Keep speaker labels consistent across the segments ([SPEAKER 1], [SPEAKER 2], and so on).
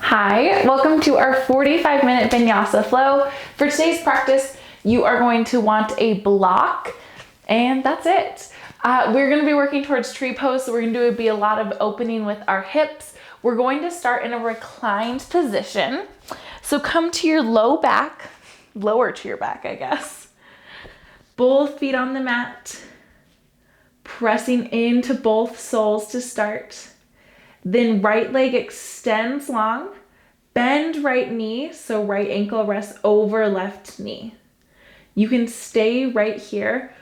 [SPEAKER 1] Hi, welcome to our 45-minute Vinyasa flow. For today's practice, you are going to want a block, and that's it. We're going to be working towards tree pose, so we're going to be a lot of opening with our hips. We're going to start in a reclined position. So come to your lower to your back, I guess. Both feet on the mat, pressing into both soles to start. Then right leg extends long, bend right knee, so right ankle rests over left knee. You can stay right here,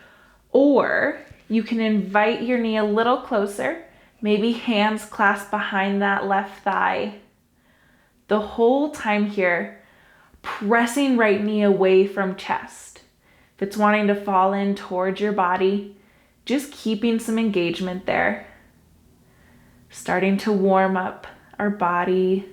[SPEAKER 1] or you can invite your knee a little closer, maybe hands clasped behind that left thigh. The whole time here, pressing right knee away from chest. If it's wanting to fall in towards your body, just keeping some engagement there. Starting to warm up our body.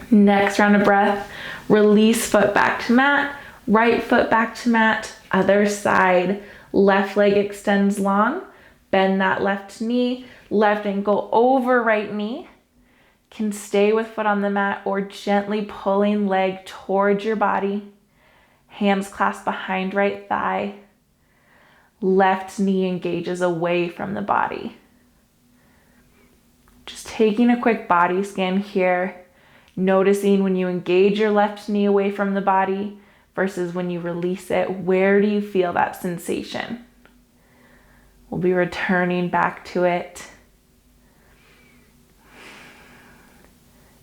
[SPEAKER 1] Next round of breath, release foot back to mat, right foot back to mat, other side, left leg extends long, bend that left knee, left ankle over right knee. Can stay with foot on the mat or gently pulling leg towards your body. Hands clasped behind right thigh. Left knee engages away from the body. Just taking a quick body scan here. Noticing when you engage your left knee away from the body versus when you release it. Where do you feel that sensation? We'll be returning back to it.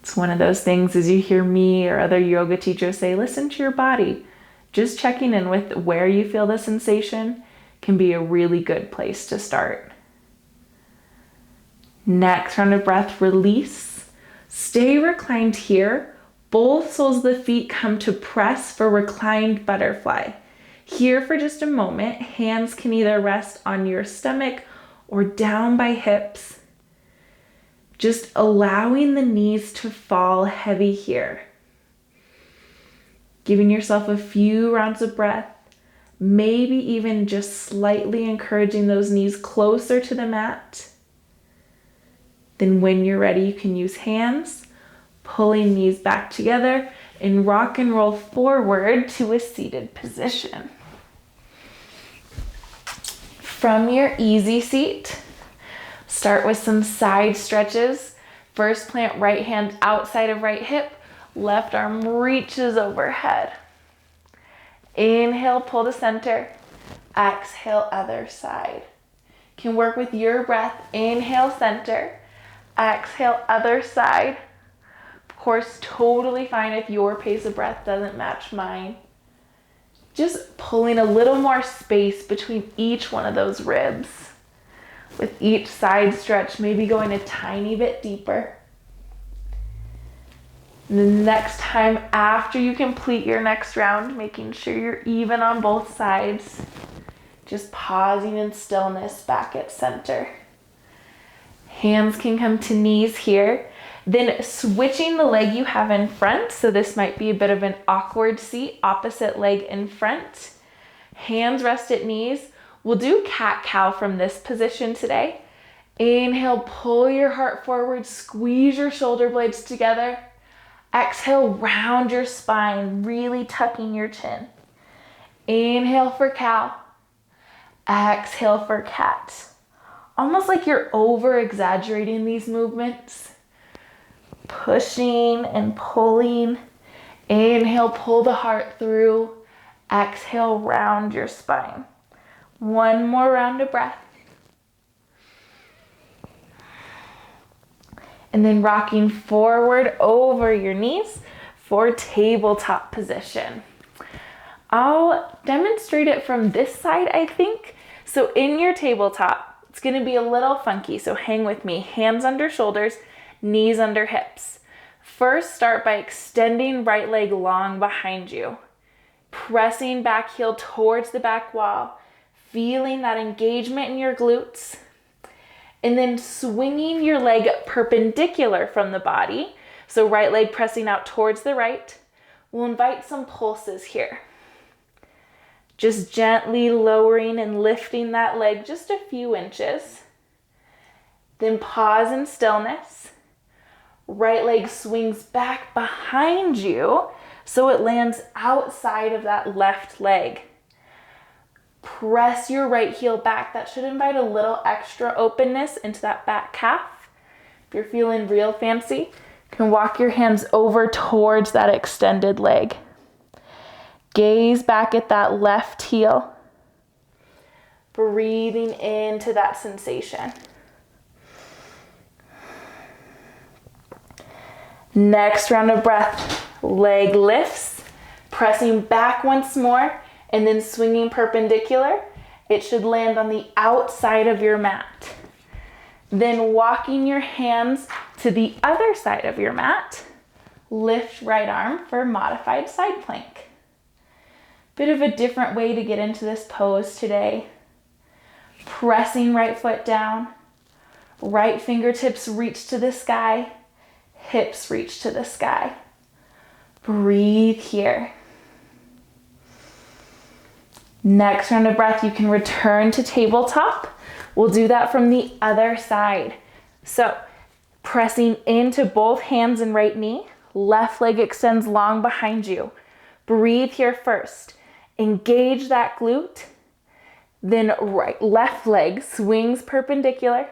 [SPEAKER 1] It's one of those things as you hear me or other yoga teachers say, listen to your body. Just checking in with where you feel the sensation can be a really good place to start. Next round of breath, release. Stay reclined here. Both soles of the feet come to press for reclined butterfly. Here for just a moment, hands can either rest on your stomach or down by hips. Just allowing the knees to fall heavy here. Giving yourself a few rounds of breath, maybe even just slightly encouraging those knees closer to the mat. Then when you're ready, you can use hands, pulling knees back together and rock and roll forward to a seated position. From your easy seat, start with some side stretches. First, plant right hand outside of right hip. Left arm reaches overhead. Inhale, pull to center. Exhale, other side. Can work with your breath. Inhale, center. Exhale, other side. Of course, totally fine if your pace of breath doesn't match mine. Just pulling a little more space between each one of those ribs. With each side stretch, maybe going a tiny bit deeper. And the next time after you complete your next round, making sure you're even on both sides, just pausing in stillness back at center. Hands can come to knees here. Then switching the leg you have in front. So this might be a bit of an awkward seat, opposite leg in front. Hands rest at knees. We'll do cat-cow from this position today. Inhale, pull your heart forward, squeeze your shoulder blades together. Exhale, round your spine, really tucking your chin. Inhale for cow. Exhale for cat. Almost like you're over-exaggerating these movements. Pushing and pulling. Inhale, pull the heart through. Exhale, round your spine. One more round of breath. And then rocking forward over your knees for tabletop position. I'll demonstrate it from this side, I think. So in your tabletop, it's gonna be a little funky, so hang with me. Hands under shoulders, knees under hips. First, start by extending right leg long behind you. Pressing back heel towards the back wall. Feeling that engagement in your glutes. And then swinging your leg perpendicular from the body. So right leg pressing out towards the right. We'll invite some pulses here. Just gently lowering and lifting that leg just a few inches. Then pause in stillness. Right leg swings back behind you so it lands outside of that left leg. Press your right heel back. That should invite a little extra openness into that back calf. If you're feeling real fancy, you can walk your hands over towards that extended leg. Gaze back at that left heel. Breathing into that sensation. Next round of breath, leg lifts, pressing back once more, and then swinging perpendicular. It should land on the outside of your mat. Then walking your hands to the other side of your mat, lift right arm for modified side plank. Bit of a different way to get into this pose today. Pressing right foot down, right fingertips reach to the sky, hips reach to the sky. Breathe here. Next round of breath, you can return to tabletop. We'll do that from the other side. So pressing into both hands and right knee, left leg extends long behind you. Breathe here first. Engage that glute. Then left leg swings perpendicular.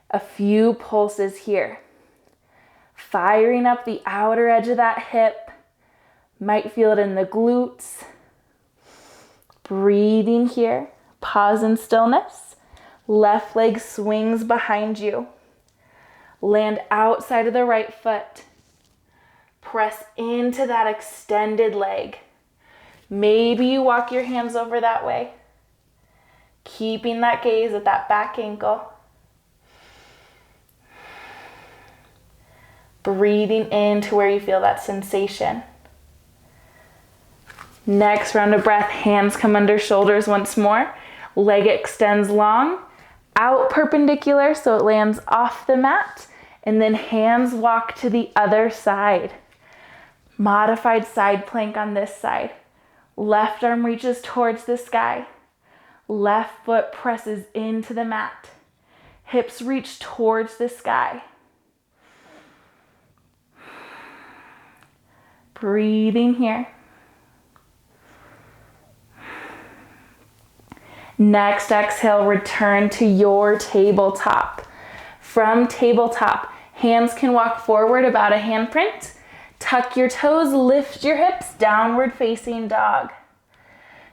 [SPEAKER 1] A few pulses here. Firing up the outer edge of that hip. Might feel it in the glutes. Breathing here. Pause in stillness. Left leg swings behind you. Land outside of the right foot. Press into that extended leg. Maybe you walk your hands over that way. Keeping that gaze at that back ankle. Breathing into where you feel that sensation. Next round of breath, hands come under shoulders once more. Leg extends long, out perpendicular so it lands off the mat, and then hands walk to the other side. Modified side plank on this side. Left arm reaches towards the sky. Left foot presses into the mat. Hips reach towards the sky. Breathing here. Next exhale, return to your tabletop. From tabletop, hands can walk forward about a handprint. Tuck your toes, lift your hips, downward facing dog.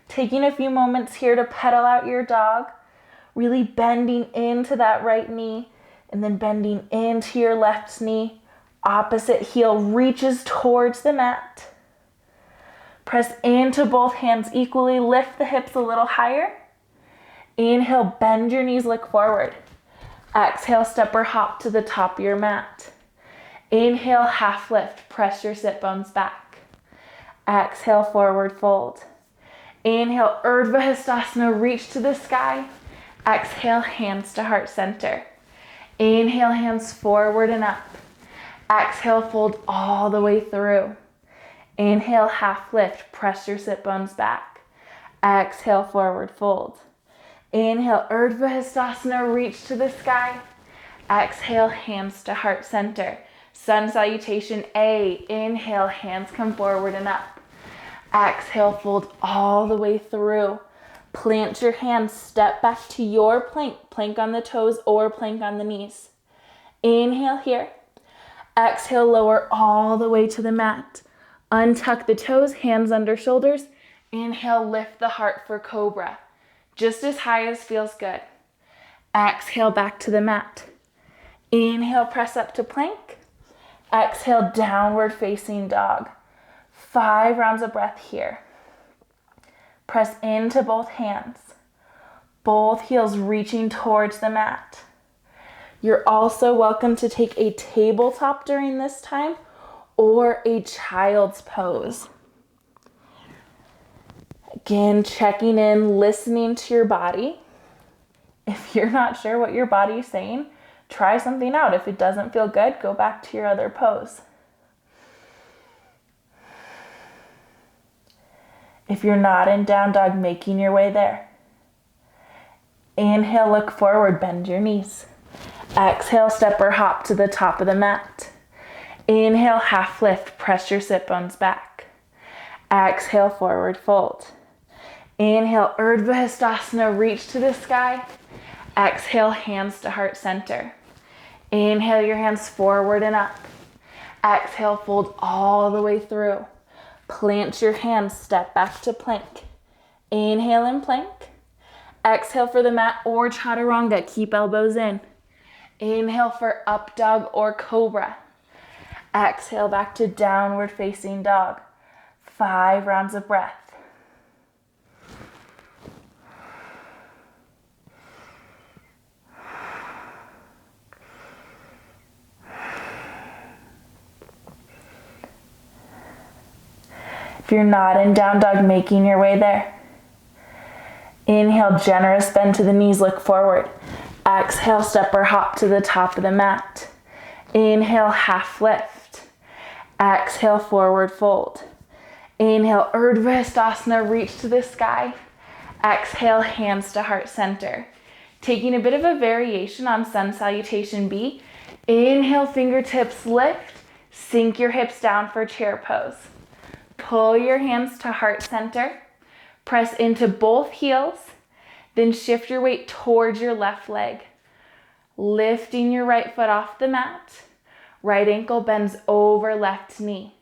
[SPEAKER 1] Taking a few moments here to pedal out your dog, really bending into that right knee and then bending into your left knee. Opposite heel reaches towards the mat. Press into both hands equally, lift the hips a little higher. Inhale, bend your knees, look forward. Exhale, step or hop to the top of your mat. Inhale, half lift, press your sit bones back. Exhale, forward fold. Inhale, Urdhva Hastasana, reach to the sky. Exhale, hands to heart center. Inhale, hands forward and up. Exhale, fold all the way through. Inhale, half lift, press your sit bones back. Exhale, forward fold. Inhale, Urdhva Hastasana, reach to the sky. Exhale, hands to heart center. Sun salutation A. Inhale, hands come forward and up. Exhale, fold all the way through. Plant your hands, step back to your plank. Plank on the toes or plank on the knees. Inhale here. Exhale, lower all the way to the mat. Untuck the toes, hands under shoulders. Inhale, lift the heart for cobra. Just as high as feels good. Exhale, back to the mat. Inhale, press up to plank. Exhale, downward facing dog. 5 rounds of breath here. Press into both hands. Both heels reaching towards the mat. You're also welcome to take a tabletop during this time or a child's pose. Again, checking in, listening to your body. If you're not sure what your body's saying, try something out. If it doesn't feel good, go back to your other pose. If you're not in down dog, making your way there. Inhale, look forward, bend your knees. Exhale, step or hop to the top of the mat. Inhale, half lift, press your sit bones back. Exhale, forward fold. Inhale, Urdhva Hastasana, reach to the sky. Exhale, hands to heart center. Inhale your hands forward and up. Exhale, fold all the way through. Plant your hands, step back to plank. Inhale in plank. Exhale for the mat or chaturanga, keep elbows in. Inhale for up dog or cobra. Exhale back to downward facing dog. 5 rounds of breath. If you're not in down dog, making your way there. Inhale, generous bend to the knees, look forward. Exhale, step or hop to the top of the mat. Inhale, half lift. Exhale, forward fold. Inhale, Urdhva Hastasana, reach to the sky. Exhale, hands to heart center. Taking a bit of a variation on Sun Salutation B. Inhale, fingertips lift. Sink your hips down for chair pose. Pull your hands to heart center. Press into both heels. Then shift your weight towards your left leg. Lifting your right foot off the mat. Right ankle bends over left knee.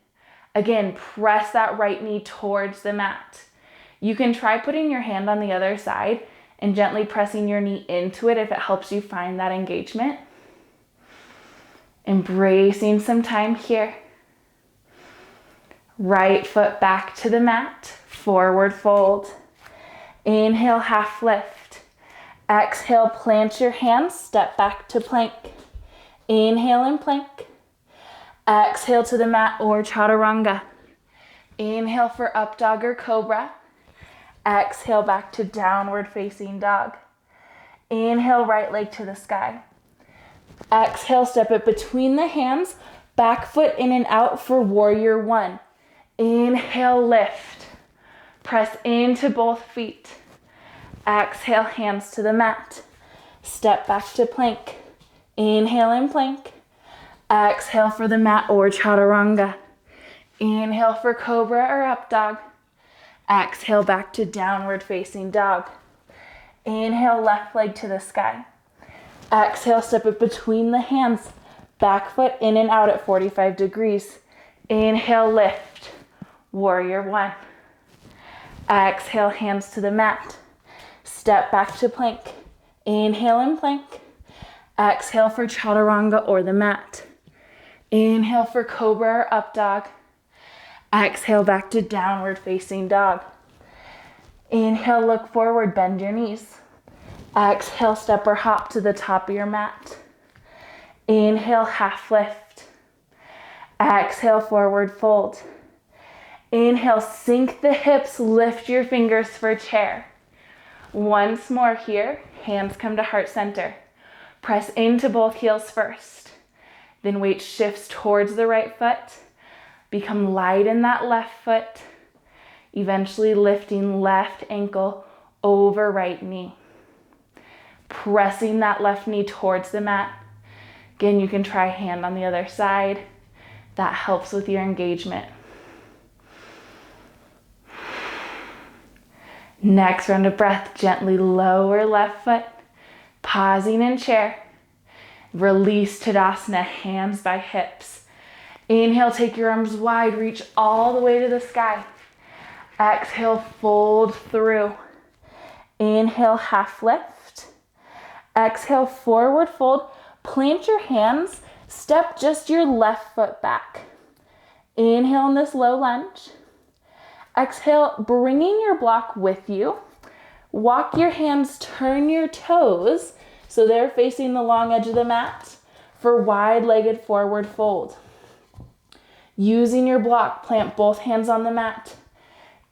[SPEAKER 1] Again, press that right knee towards the mat. You can try putting your hand on the other side and gently pressing your knee into it if it helps you find that engagement. Embracing some time here. Right foot back to the mat, forward fold. Inhale, half lift. Exhale, plant your hands, step back to plank. Inhale in plank. Exhale to the mat or chaturanga. Inhale for up dog or cobra. Exhale back to downward facing dog. Inhale, right leg to the sky. Exhale, step it between the hands, back foot in and out for warrior one. Inhale, lift. Press into both feet. Exhale, hands to the mat. Step back to plank. Inhale in plank. Exhale for the mat or chaturanga. Inhale for cobra or up dog. Exhale back to downward facing dog. Inhale, left leg to the sky. Exhale, step it between the hands. Back foot in and out at 45 degrees. Inhale, lift. Warrior one. Exhale, hands to the mat. Step back to plank. Inhale in plank. Exhale for chaturanga or the mat. Inhale for cobra or up dog. Exhale back to downward facing dog. Inhale, look forward, bend your knees. Exhale, step or hop to the top of your mat. Inhale, half lift. Exhale, forward fold. Inhale, sink the hips, lift your fingers for chair. Once more here, hands come to heart center. Press into both heels first. Then weight shifts towards the right foot. Become light in that left foot. Eventually lifting left ankle over right knee. Pressing that left knee towards the mat. Again, you can try hand on the other side. That helps with your engagement. Next round of breath, gently lower left foot, pausing in chair. Release Tadasana, hands by hips. Inhale, take your arms wide, reach all the way to the sky. Exhale, fold through. Inhale, half lift. Exhale, forward fold. Plant your hands, step just your left foot back. Inhale in this low lunge. Exhale, bringing your block with you. Walk your hands, turn your toes so they're facing the long edge of the mat for wide-legged forward fold. Using your block, plant both hands on the mat.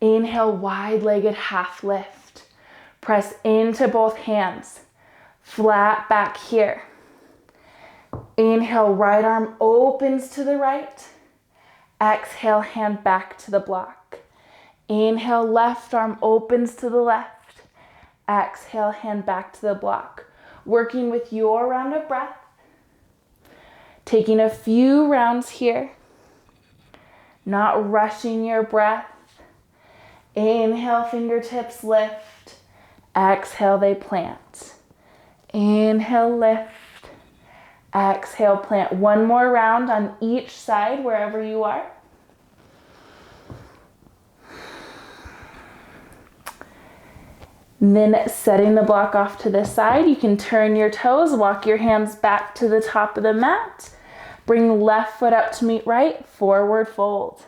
[SPEAKER 1] Inhale, wide-legged half lift. Press into both hands. Flat back here. Inhale, right arm opens to the right. Exhale, hand back to the block. Inhale, left arm opens to the left. Exhale, hand back to the block. Working with your round of breath. Taking a few rounds here. Not rushing your breath. Inhale, fingertips lift. Exhale, they plant. Inhale, lift. Exhale, plant. One more round on each side, wherever you are. And then setting the block off to the side, you can turn your toes, walk your hands back to the top of the mat. Bring left foot up to meet right, forward fold.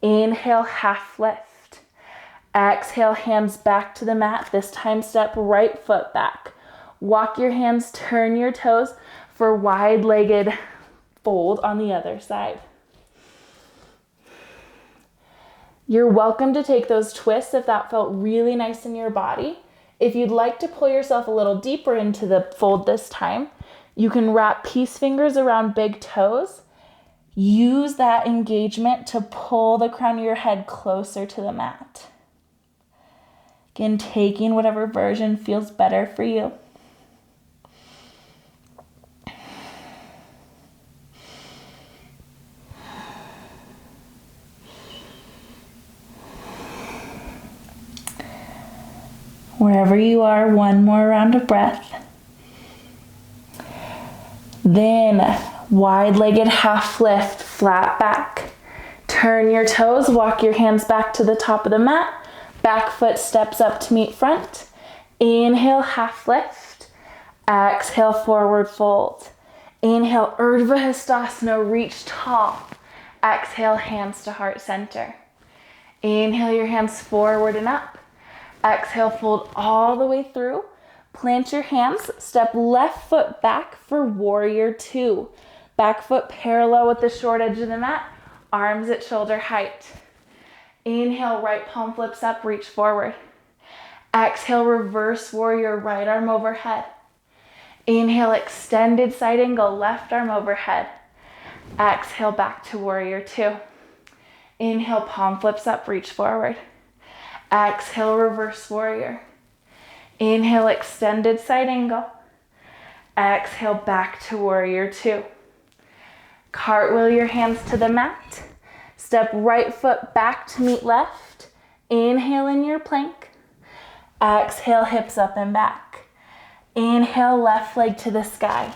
[SPEAKER 1] Inhale, half lift. Exhale, hands back to the mat. This time, step right foot back. Walk your hands, turn your toes for wide-legged fold on the other side. You're welcome to take those twists if that felt really nice in your body. If you'd like to pull yourself a little deeper into the fold this time, you can wrap peace fingers around big toes. Use that engagement to pull the crown of your head closer to the mat. Again, taking whatever version feels better for you. Wherever you are, one more round of breath. Then wide-legged half lift, flat back. Turn your toes, walk your hands back to the top of the mat. Back foot steps up to meet front. Inhale, half lift. Exhale, forward fold. Inhale, Urdhva Hastasana, reach tall. Exhale, hands to heart center. Inhale your hands forward and up. Exhale, fold all the way through. Plant your hands, step left foot back for warrior two. Back foot parallel with the short edge of the mat, arms at shoulder height. Inhale, right palm flips up, reach forward. Exhale, reverse warrior, right arm overhead. Inhale, extended side angle, left arm overhead. Exhale, back to warrior two. Inhale, palm flips up, reach forward. Exhale, reverse warrior. Inhale, extended side angle. Exhale, back to warrior two. Cartwheel your hands to the mat. Step right foot back to meet left. Inhale in your plank. Exhale, hips up and back. Inhale, left leg to the sky.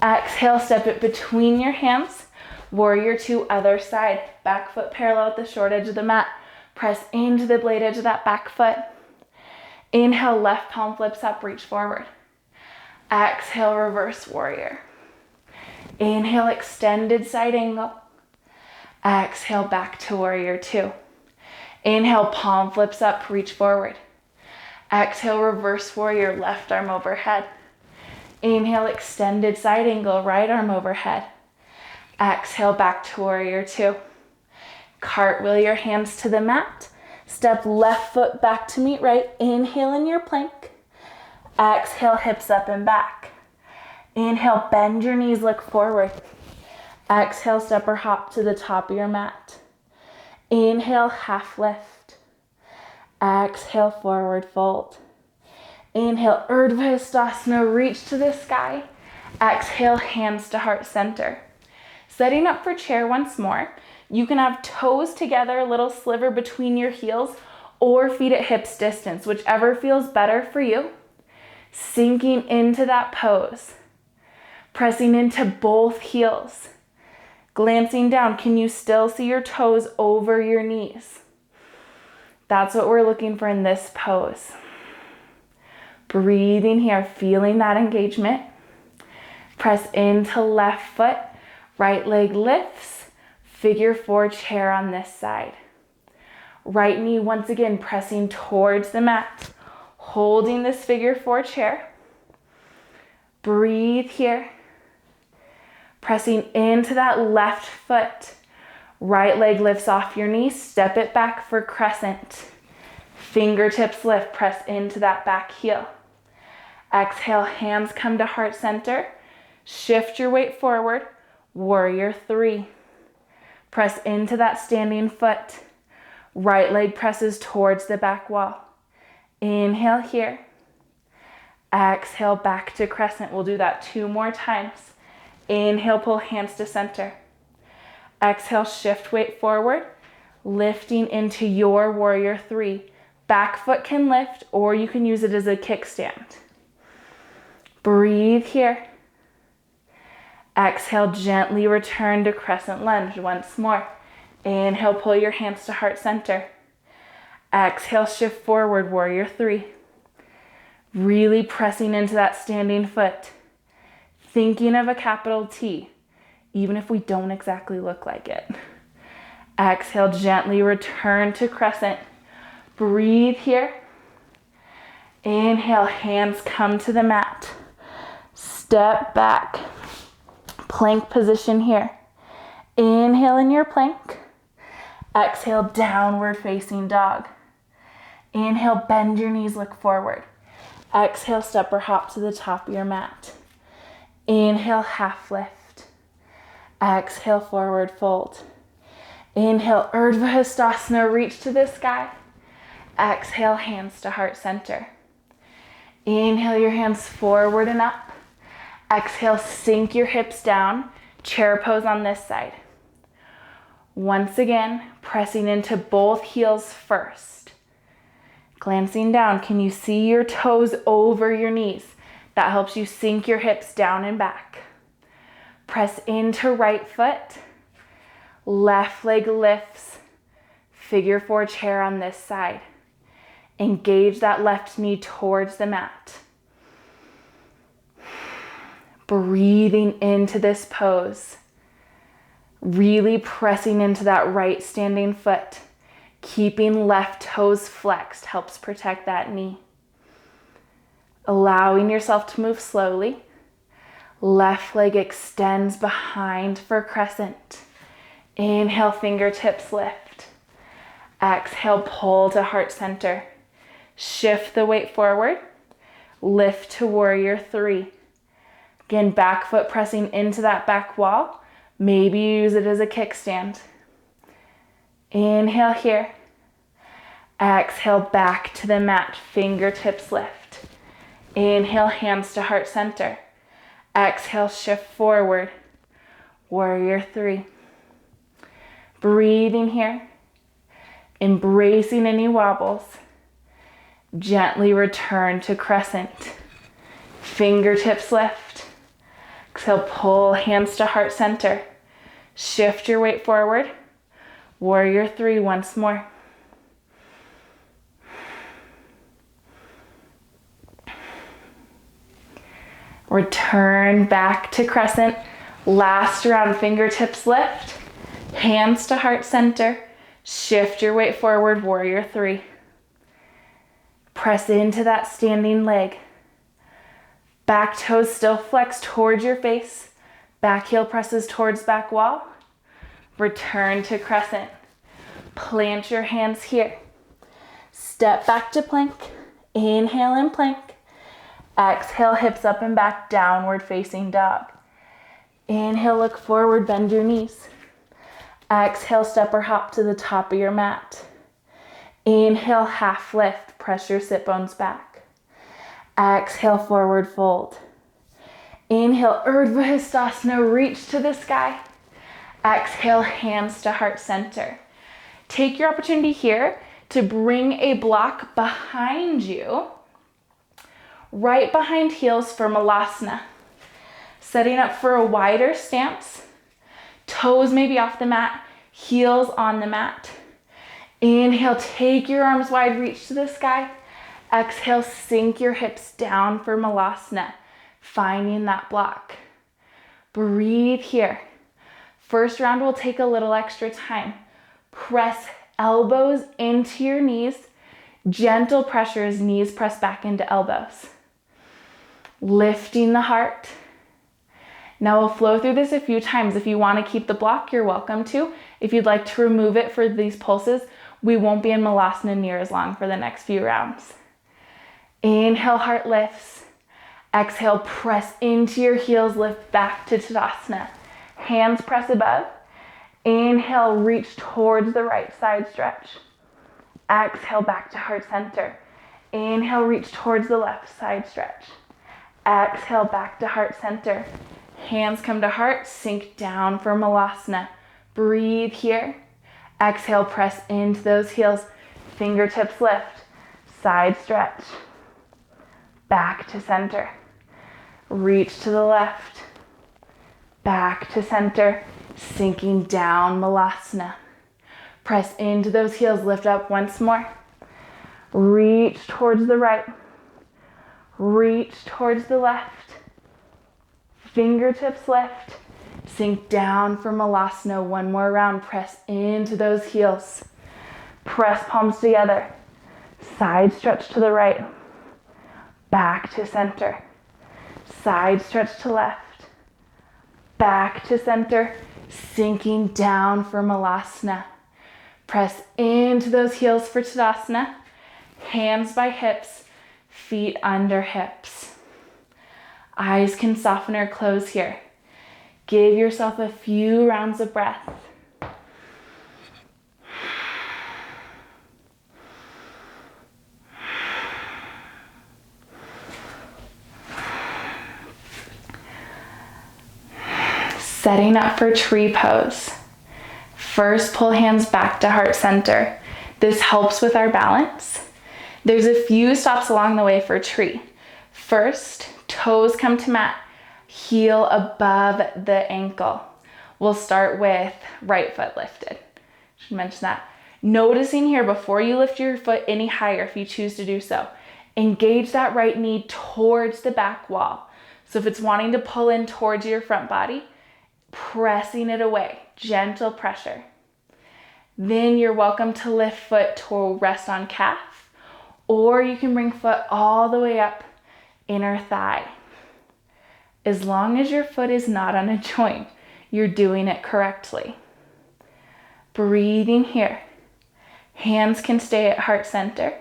[SPEAKER 1] Exhale, step it between your hands. Warrior two, other side. Back foot parallel with the short edge of the mat. Press into the blade edge of that back foot. Inhale, left palm flips up, reach forward. Exhale, reverse warrior. Inhale, extended side angle. Exhale, back to warrior two. Inhale, palm flips up, reach forward. Exhale, reverse warrior, left arm overhead. Inhale, extended side angle, right arm overhead. Exhale, back to warrior two. Cartwheel your hands to the mat. Step left foot back to meet right. Inhale in your plank. Exhale, hips up and back. Inhale, bend your knees, look forward. Exhale, step or hop to the top of your mat. Inhale, half lift. Exhale, forward fold. Inhale, Urdhva Hastasana, reach to the sky. Exhale, hands to heart center. Setting up for chair once more. You can have toes together, a little sliver between your heels, or feet at hips distance, whichever feels better for you. Sinking into that pose. Pressing into both heels. Glancing down, can you still see your toes over your knees? That's what we're looking for in this pose. Breathing here, feeling that engagement. Press into left foot, right leg lifts. Figure four chair on this side. Right knee once again pressing towards the mat. Holding this figure four chair. Breathe here. Pressing into that left foot. Right leg lifts off your knee. Step it back for crescent. Fingertips lift. Press into that back heel. Exhale, hands come to heart center. Shift your weight forward. Warrior three. Press into that standing foot. Right leg presses towards the back wall. Inhale here. Exhale, back to crescent. We'll do that 2 more times. Inhale, pull hands to center. Exhale, shift weight forward, lifting into your warrior 3. Back foot can lift, or you can use it as a kickstand. Breathe here. Exhale, gently return to crescent lunge once more. Inhale, pull your hands to heart center. Exhale, shift forward, warrior 3. Really pressing into that standing foot. Thinking of a capital T, even if we don't exactly look like it. Exhale, gently return to crescent. Breathe here. Inhale, hands come to the mat. Step back. Plank position here. Inhale in your plank. Exhale, downward facing dog. Inhale, bend your knees, look forward. Exhale, step or hop to the top of your mat. Inhale, half lift. Exhale, forward fold. Inhale, Urdhva Hastasana, reach to the sky. Exhale, hands to heart center. Inhale your hands forward and up. Exhale, sink your hips down. Chair pose on this side. Once again, pressing into both heels first. Glancing down, can you see your toes over your knees? That helps you sink your hips down and back. Press into right foot. Left leg lifts. Figure 4 chair on this side. Engage that left knee towards the mat. Breathing into this pose. Really pressing into that right standing foot. Keeping left toes flexed helps protect that knee. Allowing yourself to move slowly. Left leg extends behind for crescent. Inhale, fingertips lift. Exhale, pull to heart center. Shift the weight forward. Lift to warrior 3. Again, back foot pressing into that back wall. Maybe use it as a kickstand. Inhale here. Exhale, back to the mat, fingertips lift. Inhale, hands to heart center. Exhale, shift forward. Warrior 3. Breathing here. Embracing any wobbles. Gently return to crescent. Fingertips lift. Exhale, pull hands to heart center. Shift your weight forward. Warrior 3 once more. Return back to crescent. Last round, fingertips lift. Hands to heart center. Shift your weight forward, warrior 3. Press into that standing leg. Back toes still flexed towards your face. Back heel presses towards back wall. Return to crescent. Plant your hands here. Step back to plank. Inhale and plank. Exhale, hips up and back, downward facing dog. Inhale, look forward, bend your knees. Exhale, step or hop to the top of your mat. Inhale, half lift, press your sit bones back. Exhale, forward fold. Inhale, Urdhva Hastasana, reach to the sky. Exhale, hands to heart center. Take your opportunity here to bring a block behind you, right behind heels for Malasana. Setting up for a wider stance. Toes maybe off the mat, heels on the mat. Inhale, take your arms wide, reach to the sky. Exhale, sink your hips down for Malasana, finding that block. Breathe here. First round will take a little extra time. Press elbows into your knees. Gentle pressure as knees press back into elbows. Lifting the heart. Now we'll flow through this a few times. If you want to keep the block, you're welcome to. If you'd like to remove it for these pulses, we won't be in Malasana near as long for the next few rounds. Inhale, heart lifts. Exhale, press into your heels, lift back to Tadasana. Hands press above. Inhale, reach towards the right side stretch. Exhale, back to heart center. Inhale, reach towards the left, side stretch. Exhale, back to heart center. Hands come to heart, sink down for Malasana. Breathe here. Exhale, press into those heels. Fingertips lift. Side stretch. Back to center. Reach to the left. Back to center. Sinking down, Malasana. Press into those heels, lift up once more. Reach towards the right. Reach towards the left. Fingertips lift. Sink down for Malasana. One more round. Press into those heels. Press palms together. Side stretch to the right. Back to center. Side stretch to left. Back to center. Sinking down for Malasana. Press into those heels for Tadasana. Hands by hips, feet under hips. Eyes can soften or close here. Give yourself a few rounds of breath. Setting up for tree pose. First, pull hands back to heart center. This helps with our balance. There's a few stops along the way for tree. First, toes come to mat, heel above the ankle. We'll start with right foot lifted. Should mention that. Noticing here before you lift your foot any higher, if you choose to do so, engage that right knee towards the back wall. So if it's wanting to pull in towards your front body, pressing it away, gentle pressure. Then you're welcome to lift foot to rest on calf, or you can bring foot all the way up, inner thigh. As long as your foot is not on a joint, you're doing it correctly. Breathing here. Hands can stay at heart center.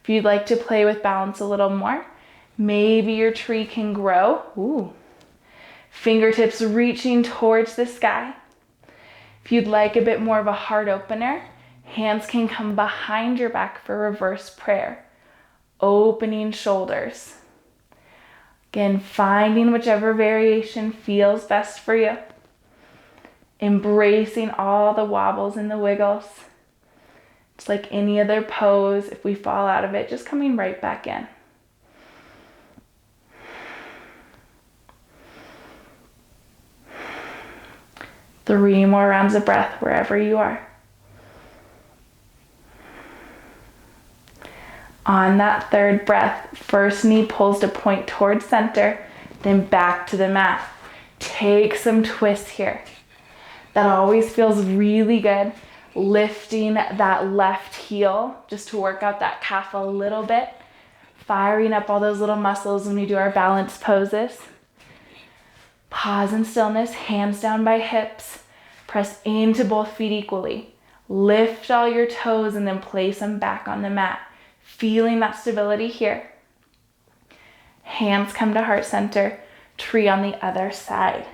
[SPEAKER 1] If you'd like to play with balance a little more, maybe your tree can grow. Ooh. Fingertips reaching towards the sky. If you'd like a bit more of a heart opener, hands can come behind your back for reverse prayer. Opening shoulders. Again, finding whichever variation feels best for you. Embracing all the wobbles and the wiggles. It's like any other pose. If we fall out of it, just coming right back in. Three more rounds of breath wherever you are. On that third breath, first knee pulls to point towards center, then back to the mat. Take some twists here. That always feels really good. Lifting that left heel just to work out that calf a little bit. Firing up all those little muscles when we do our balance poses. Pause in stillness, hands down by hips. Press into both feet equally. Lift all your toes and then place them back on the mat. Feeling that stability here. Hands come to heart center, tree on the other side.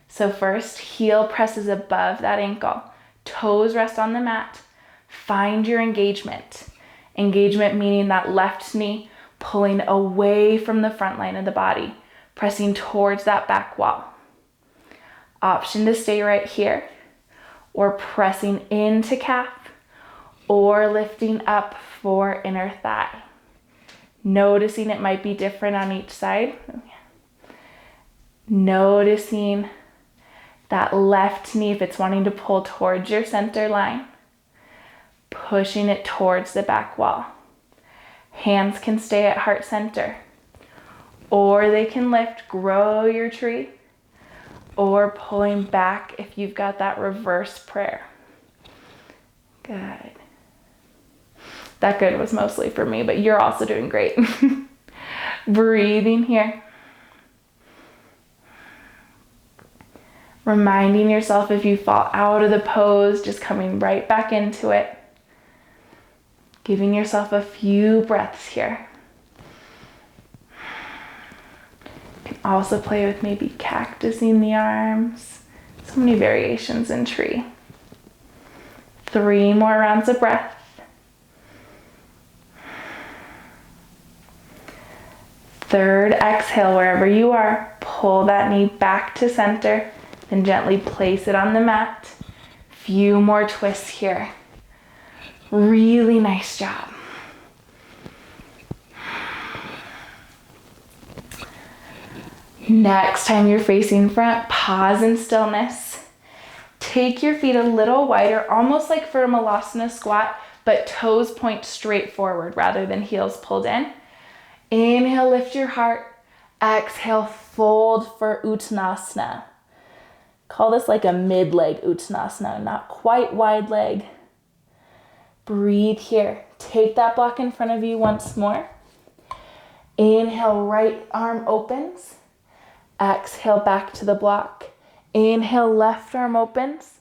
[SPEAKER 1] So first, heel presses above that ankle. Toes rest on the mat. Find your engagement. Engagement meaning that left knee pulling away from the front line of the body, pressing towards that back wall. Option to stay right here, or pressing into calf, or lifting up for inner thigh. Noticing it might be different on each side. Noticing that left knee, if it's wanting to pull towards your center line, pushing it towards the back wall. Hands can stay at heart center, or they can lift, grow your tree, or pulling back if you've got that reverse prayer. Good. That good was mostly for me, but you're also doing great. Breathing here. Reminding yourself if you fall out of the pose, just coming right back into it. Giving yourself a few breaths here. You can also play with maybe cactusing the arms. So many variations in tree. 3 more rounds of breath. Third exhale, wherever you are, pull that knee back to center and gently place it on the mat. Few more twists here. Really nice job. Next time you're facing front, pause in stillness. Take your feet a little wider, almost like for a malasana squat, but toes point straight forward rather than heels pulled in. Inhale, lift your heart. Exhale, fold for Uttanasana. Call this like a mid-leg Uttanasana, not quite wide leg. Breathe here. Take that block in front of you once more. Inhale, right arm opens. Exhale, back to the block. Inhale, left arm opens.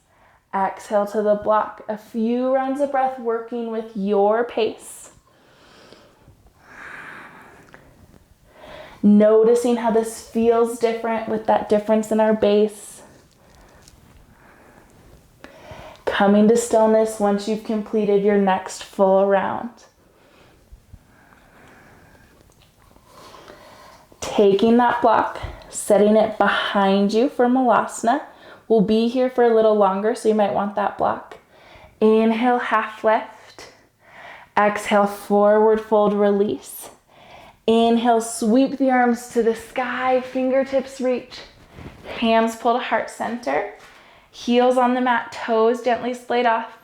[SPEAKER 1] Exhale to the block. A few rounds of breath working with your pace. Noticing how this feels different with that difference in our base. Coming to stillness once you've completed your next full round. Taking that block, setting it behind you for Malasana. We'll be here for a little longer, so you might want that block. Inhale, half lift. Exhale, forward fold, release. Inhale, sweep the arms to the sky, fingertips reach. Hands pull to heart center. Heels on the mat, toes gently splayed off.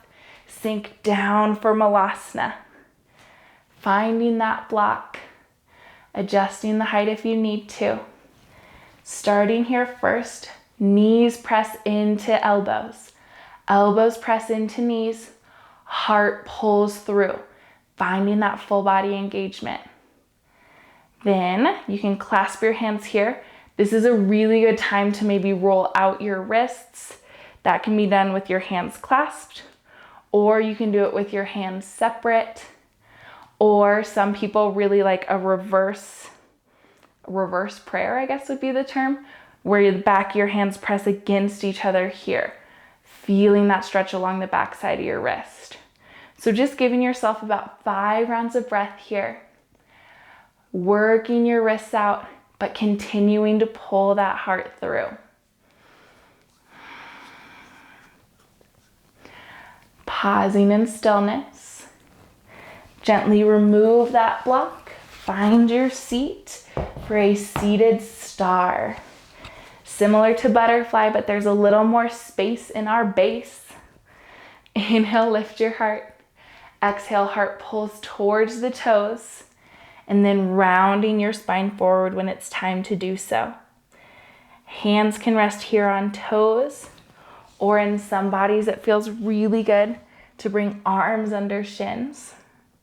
[SPEAKER 1] Sink down for Malasana. Finding that block. Adjusting the height if you need to. Starting here first, knees press into elbows. Elbows press into knees. Heart pulls through. Finding that full body engagement. Then you can clasp your hands here. This is a really good time to maybe roll out your wrists. That can be done with your hands clasped, or you can do it with your hands separate, or some people really like a reverse prayer, I guess would be the term, where the back of your hands press against each other here, feeling that stretch along the back side of your wrist. So just giving yourself about 5 rounds of breath here, working your wrists out, but continuing to pull that heart through. Pausing in stillness. Gently remove that block. Find your seat for a seated star. Similar to butterfly, but there's a little more space in our base. Inhale, lift your heart. Exhale, heart pulls towards the toes. And then rounding your spine forward when it's time to do so. Hands can rest here on toes, or in some bodies it feels really good to bring arms under shins.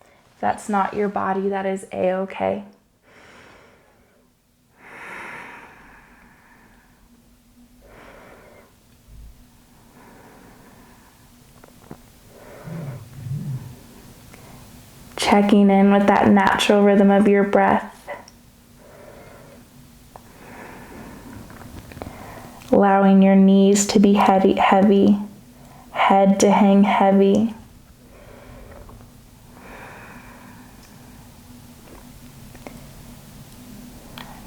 [SPEAKER 1] If that's not your body, that is a-okay. Checking in with that natural rhythm of your breath. Allowing your knees to be heavy, head to hang heavy.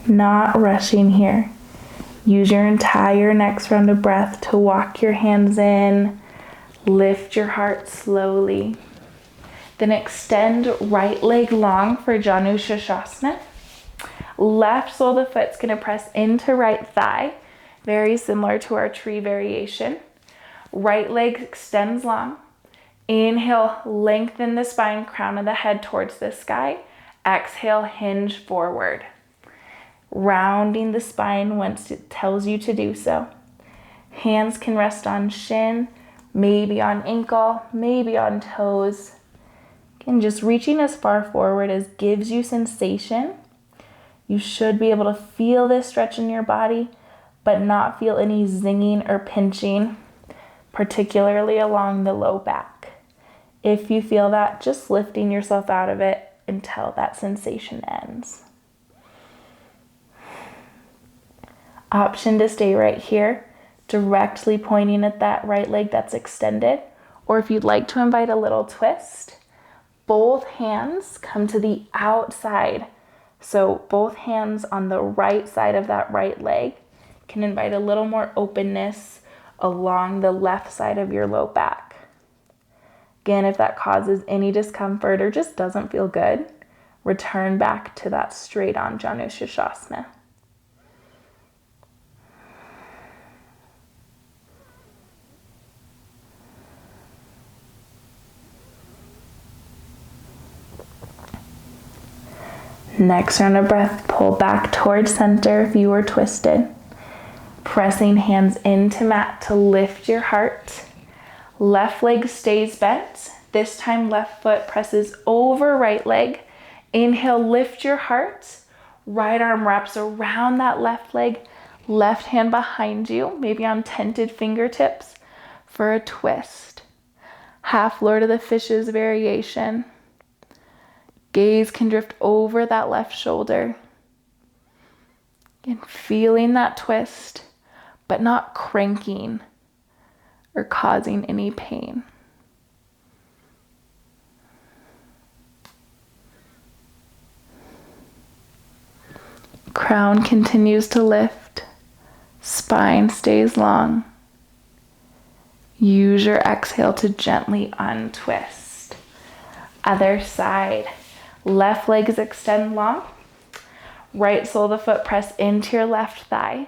[SPEAKER 1] Not rushing here. Use your entire next round of breath to walk your hands in, lift your heart slowly. Then extend right leg long for Janu Shashasana. Left sole of the foot's gonna press into right thigh, very similar to our tree variation. Right leg extends long. Inhale, lengthen the spine, crown of the head towards the sky. Exhale, hinge forward. Rounding the spine once it tells you to do so. Hands can rest on shin, maybe on ankle, maybe on toes. And just reaching as far forward as gives you sensation. You should be able to feel this stretch in your body, but not feel any zinging or pinching, particularly along the low back. If you feel that, just lifting yourself out of it until that sensation ends. Option to stay right here, directly pointing at that right leg that's extended, or if you'd like to invite a little twist, both hands come to the outside So both hands on the right side of that right leg can invite a little more openness along the left side of your low back. Again, if that causes any discomfort or just doesn't feel good, return back to that straight on Janu Sirsasana. Next round of breath, pull back towards center if you were twisted. Pressing hands into mat to lift your heart. Left leg stays bent. This time left foot presses over right leg. Inhale, lift your heart. Right arm wraps around that left leg. Left hand behind you, maybe on tented fingertips for a twist. Half Lord of the Fishes variation. Gaze can drift over that left shoulder. Again, feeling that twist, but not cranking or causing any pain. Crown continues to lift. Spine stays long. Use your exhale to gently untwist. Other side. Left legs extend long. Right sole of the foot press into your left thigh.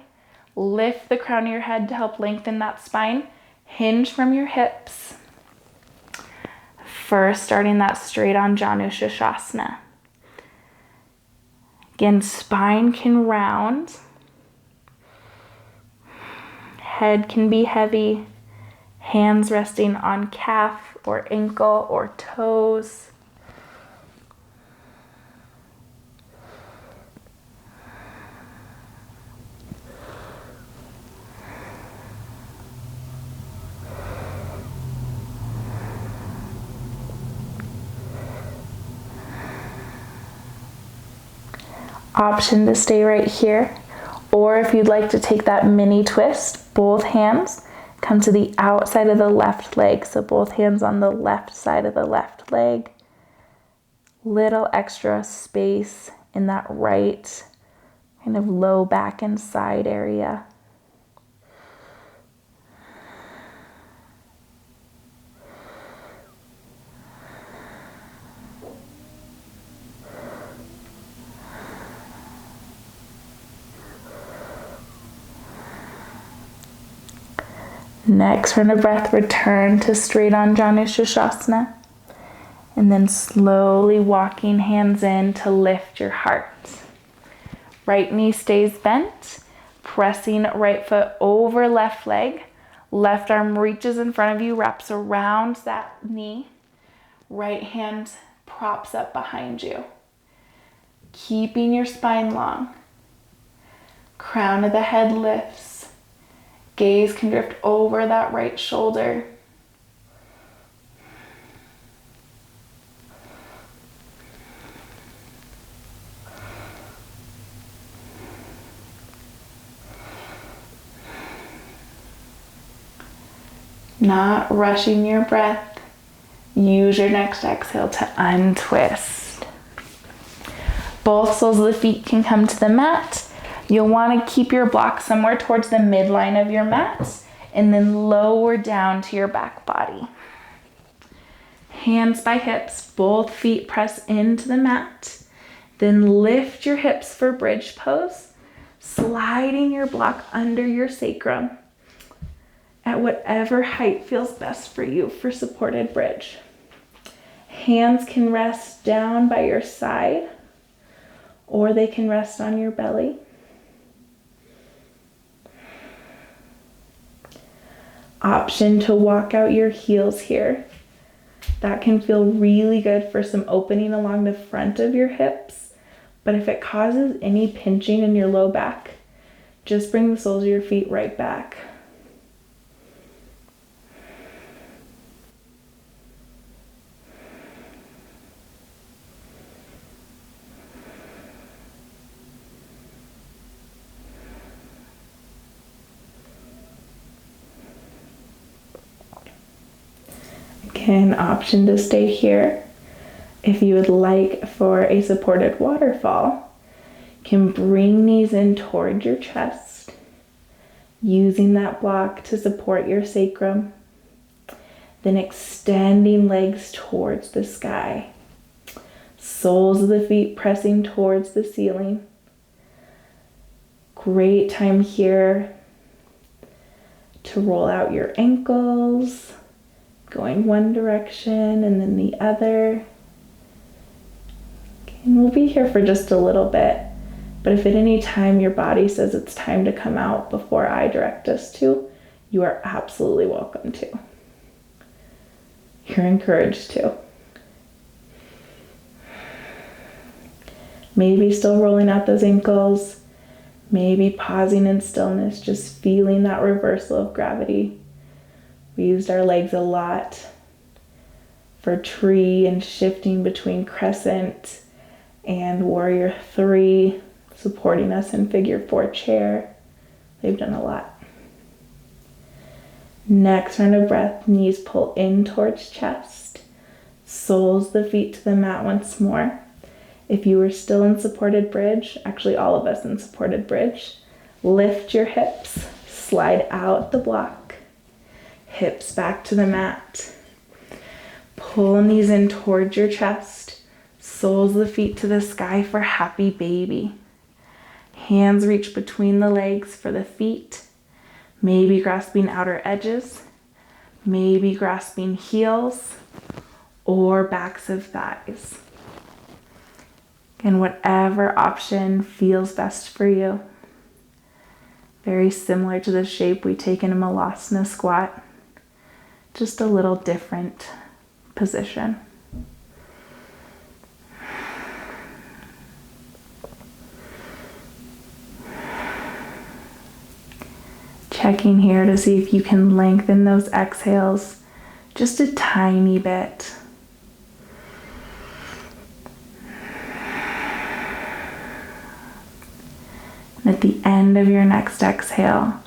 [SPEAKER 1] Lift the crown of your head to help lengthen that spine. Hinge from your hips. First, starting that straight on Janu Sirsasana. Again, spine can round. Head can be heavy. Hands resting on calf or ankle or toes. Option to stay right here, or if you'd like to take that mini twist, both hands come to the outside of the left leg, so both hands on the left side of the left leg. Little extra space in that right kind of low back and side area. Next round of breath, return to straight on Janu Sirsasana. And then slowly walking hands in to lift your heart. Right knee stays bent, pressing right foot over left leg. Left arm reaches in front of you, wraps around that knee. Right hand props up behind you. Keeping your spine long. Crown of the head lifts. Gaze can drift over that right shoulder. Not rushing your breath. Use your next exhale to untwist. Both soles of the feet can come to the mat. You'll want to keep your block somewhere towards the midline of your mat and then lower down to your back body. Hands by hips, both feet press into the mat. Then lift your hips for bridge pose, sliding your block under your sacrum at whatever height feels best for you for supported bridge. Hands can rest down by your side or they can rest on your belly. Option to walk out your heels here. That can feel really good for some opening along the front of your hips, but if it causes any pinching in your low back, just bring the soles of your feet right back. An option to stay here. If you would like for a supported waterfall, can bring knees in toward your chest, using that block to support your sacrum. Then extending legs towards the sky. Soles of the feet pressing towards the ceiling. Great time here to roll out your ankles, going one direction and then the other. Okay, and we'll be here for just a little bit, but if at any time your body says it's time to come out before I direct us to, you are absolutely welcome to. You're encouraged to. Maybe still rolling out those ankles. Maybe pausing in stillness, just feeling that reversal of gravity. We used our legs a lot for tree and shifting between crescent and warrior 3, supporting us in figure 4 chair. They've done a lot. Next round of breath, knees pull in towards chest. Soles the feet to the mat once more. If you were still in supported bridge, actually all of us in supported bridge, lift your hips, slide out the block, hips back to the mat. Pull knees in towards your chest, soles of the feet to the sky for happy baby. Hands reach between the legs for the feet, maybe grasping outer edges, maybe grasping heels or backs of thighs. And whatever option feels best for you. Very similar to the shape we take in a Malasana squat, just a little different position. Checking here to see if you can lengthen those exhales just a tiny bit. At the end of your next exhale,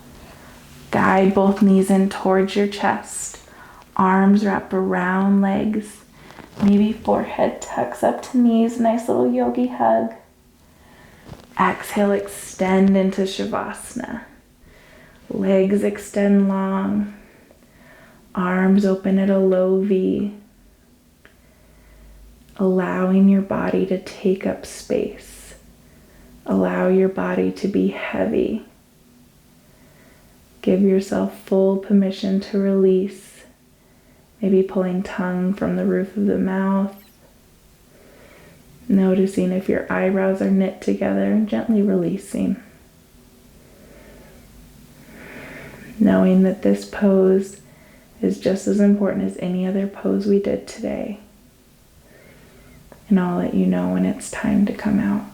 [SPEAKER 1] guide both knees in towards your chest. Arms wrap around legs. Maybe forehead tucks up to knees. Nice little yogi hug. Exhale, extend into Shavasana. Legs extend long. Arms open at a low V. Allowing your body to take up space. Allow your body to be heavy. Give yourself full permission to release. Maybe pulling tongue from the roof of the mouth. Noticing if your eyebrows are knit together and gently releasing. Knowing that this pose is just as important as any other pose we did today. And I'll let you know when it's time to come out.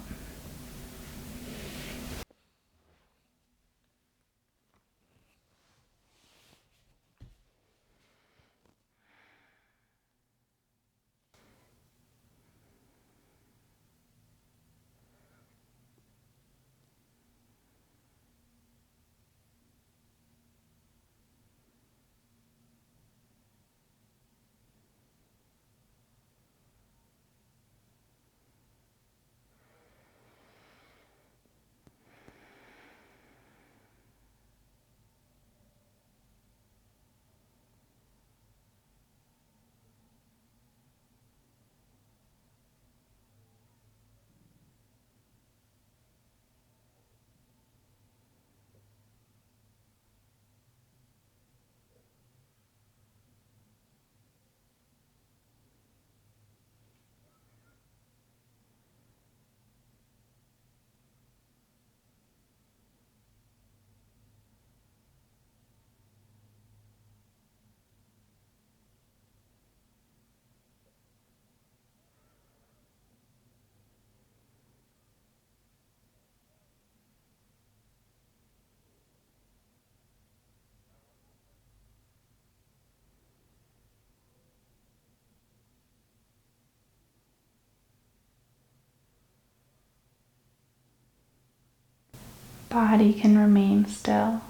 [SPEAKER 1] Body can remain still.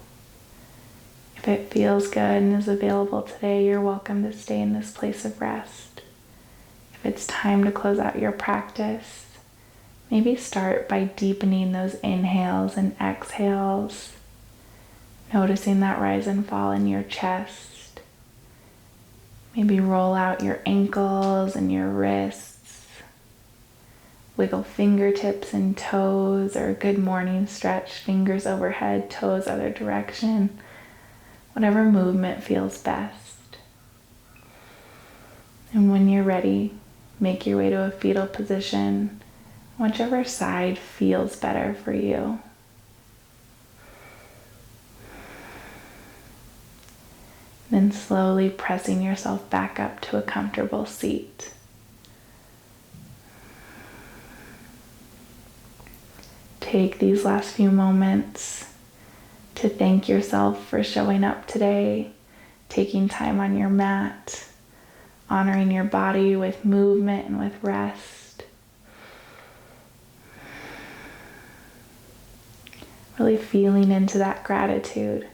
[SPEAKER 1] If it feels good and is available today, you're welcome to stay in this place of rest. If it's time to close out your practice, Maybe start by deepening those inhales and exhales, noticing that rise and fall in your chest. Maybe roll out your ankles and your wrists. Wiggle fingertips and toes, or a good morning stretch, fingers overhead, toes other direction. Whatever movement feels best. And when you're ready, make your way to a fetal position, whichever side feels better for you. Then slowly pressing yourself back up to a comfortable seat. Take these last few moments to thank yourself for showing up today, taking time on your mat, honoring your body with movement and with rest. Really feeling into that gratitude.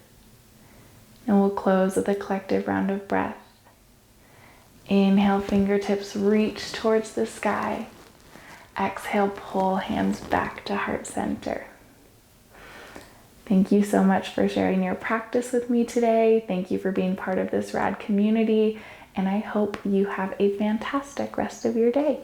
[SPEAKER 1] And we'll close with a collective round of breath. Inhale, fingertips reach towards the sky. Exhale, pull hands back to heart center. Thank you so much for sharing your practice with me today. Thank you for being part of this rad community, and I hope you have a fantastic rest of your day.